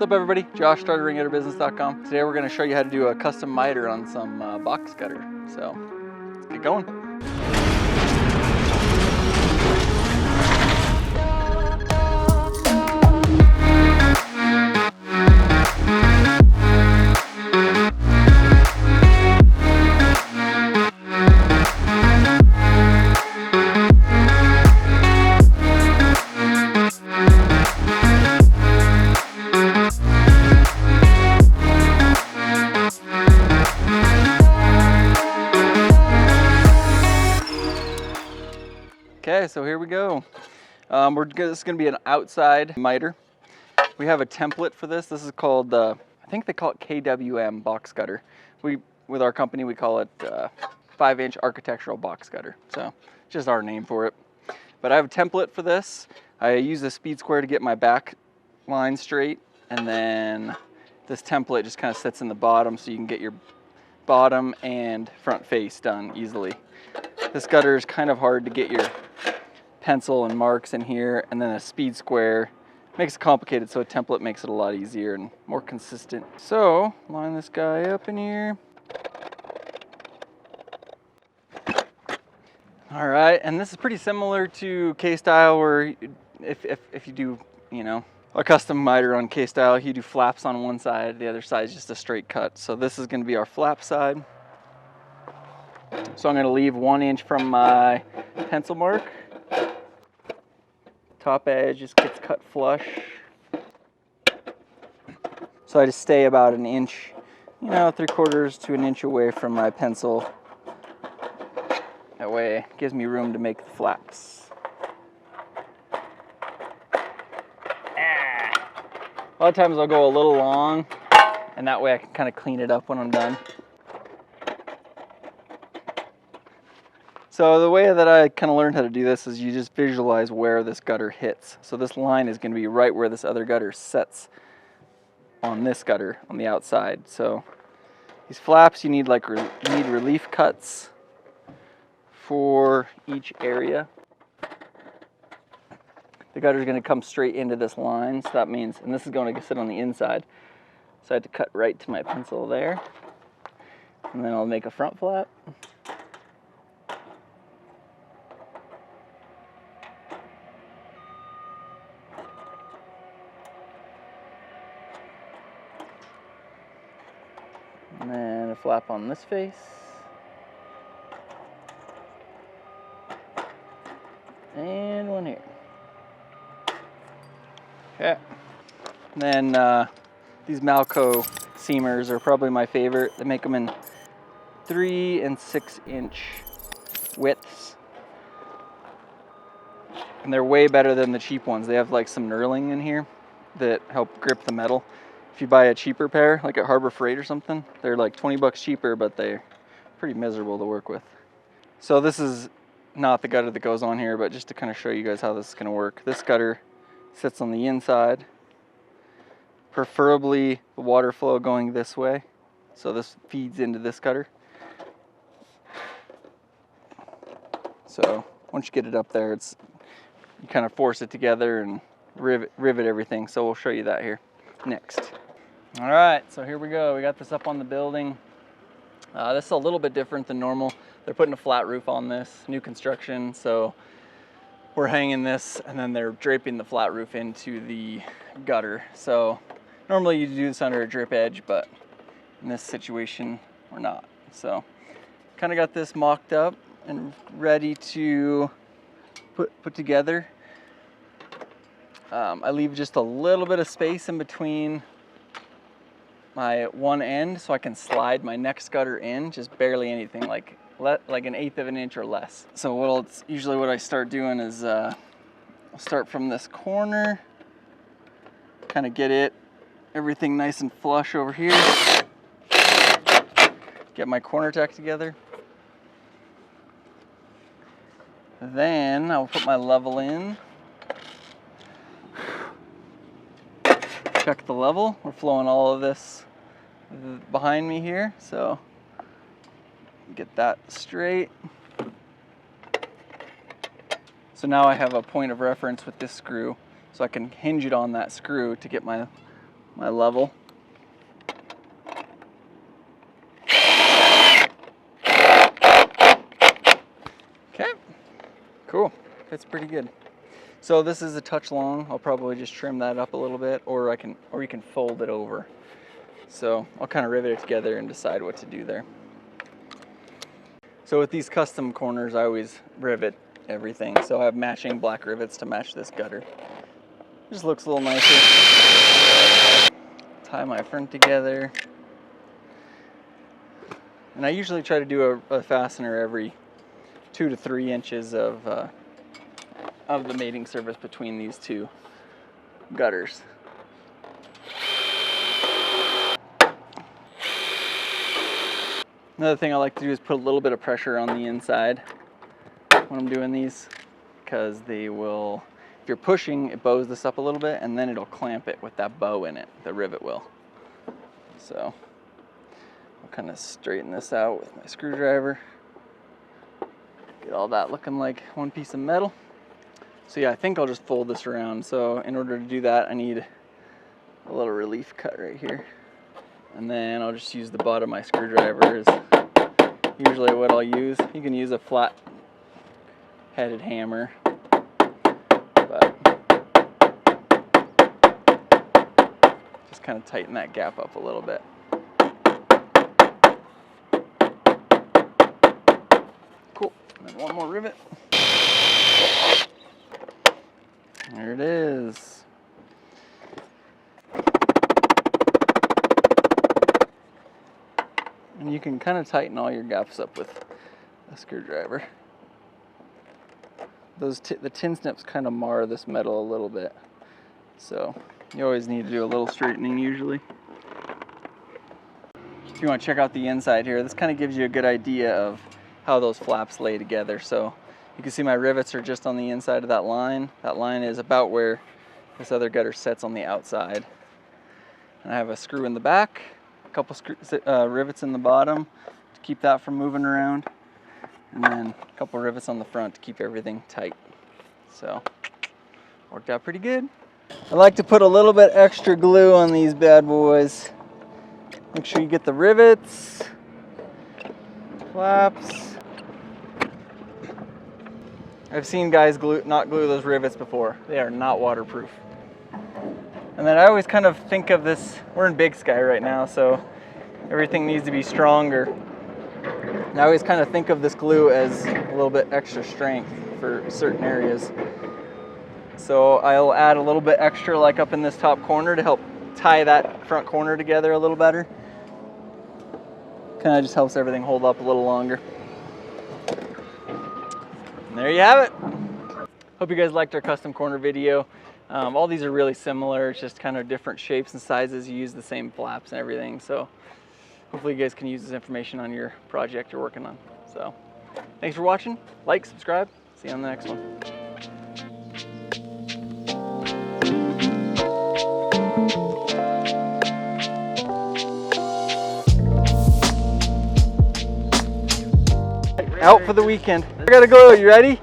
What's up everybody? Josh, starterringetterbusiness.com. Today we're going to show you how to do a custom miter on some box cutter. So let's get going. Okay, so here we go. This is going to be an outside miter. We have a template for this. This is called, I think they call it KWM box cutter. With our company, we call it 5-inch architectural box cutter. So just our name for it. But I have a template for this. I use a speed square to get my back line straight. And then this template just kind of sits in the bottom so you can get your bottom and front face done easily. This gutter is kind of hard to get your pencil and marks in here, and then a speed square makes it complicated, so a template makes it a lot easier and more consistent. So line this guy up in here. All right, and this is pretty similar to K-style, where if you do, a custom miter on K-style, you do flaps on one side, the other side is just a straight cut. So this is going to be our flap side. So I'm going to leave 1 inch from my pencil mark. Top edge just gets cut flush. So I just stay about an inch, 3/4 to an inch away from my pencil. That way it gives me room to make the flaps. A lot of times I'll go a little long, and that way I can kind of clean it up when I'm done. So the way that I kind of learned how to do this is you just visualize where this gutter hits. So this line is going to be right where this other gutter sets on this gutter on the outside. So these flaps, you need relief cuts for each area. The gutter is going to come straight into this line, so that means, and this is going to sit on the inside. So I had to cut right to my pencil there, and then I'll make a front flap. And then a flap on this face. And one here. Okay. And then these Malco seamers are probably my favorite. They make them in 3 and 6 inch widths. And they're way better than the cheap ones. They have like some knurling in here that help grip the metal. If you buy a cheaper pair, like at Harbor Freight or something, they're like 20 bucks cheaper, but they're pretty miserable to work with. So this is not the gutter that goes on here, but just to kind of show you guys how this is going to work. This gutter sits on the inside, preferably the water flow going this way. So this feeds into this gutter. So once you get it up there, you kind of force it together and rivet everything. So we'll show you that here next. All right, so here we go. We got this up on the building. This is a little bit different than normal. They're putting a flat roof on this, new construction. So we're hanging this and then they're draping the flat roof into the gutter. So normally you do this under a drip edge, but in this situation, we're not. So kind of got this mocked up and ready to put together. I leave just a little bit of space in between my one end so I can slide my next gutter in, just barely anything, like an 1/8 of an inch or less. So usually what I start doing is I'll start from this corner, kind of get everything nice and flush over here, get my corner tack together. Then I'll put my level in. Check the level. We're flowing all of this behind me here, so get that straight. So now I have a point of reference with this screw, so I can hinge it on that screw to get my my level. Okay, cool, fits pretty good. So this is a touch long. I'll probably just trim that up a little bit, or you can fold it over. So I'll kind of rivet it together and decide what to do there. So with these custom corners, I always rivet everything. So I have matching black rivets to match this gutter. Just looks a little nicer. Tie my front together. And I usually try to do a fastener every 2 to 3 inches of the mating surface between these two gutters. Another thing I like to do is put a little bit of pressure on the inside when I'm doing these, because they will, if you're pushing, it bows this up a little bit, and then it'll clamp it with that bow in it, the rivet will. So I'll kind of straighten this out with my screwdriver. Get all that looking like one piece of metal. So yeah, I think I'll just fold this around. So in order to do that, I need a little relief cut right here. And then I'll just use the bottom of my screwdriver is usually what I'll use. You can use a flat headed hammer, but just kind of tighten that gap up a little bit. Cool, and then one more rivet. There it is. And you can kind of tighten all your gaps up with a screwdriver. The tin snips kind of mar this metal a little bit, so you always need to do a little straightening usually. If you want to check out the inside here, this kind of gives you a good idea of how those flaps lay together. So you can see my rivets are just on the inside of that line. That line is about where this other gutter sets on the outside. And I have a screw in the back, a couple rivets in the bottom to keep that from moving around, and then a couple rivets on the front to keep everything tight. So worked out pretty good. I like to put a little bit extra glue on these bad boys. Make sure you get the rivets, flaps. I've seen guys not glue those rivets before. They are not waterproof. And then I always kind of think of this, we're in Big Sky right now, so everything needs to be stronger. And I always kind of think of this glue as a little bit extra strength for certain areas. So I'll add a little bit extra, like up in this top corner, to help tie that front corner together a little better. Kind of just helps everything hold up a little longer. And there you have it. Hope you guys liked our custom corner video. All these are really similar. It's just kind of different shapes and sizes. You use the same flaps and everything. So hopefully you guys can use this information on your project you're working on. So thanks for watching. Like, subscribe. See you on the next one. Out for the weekend. I gotta go. You ready?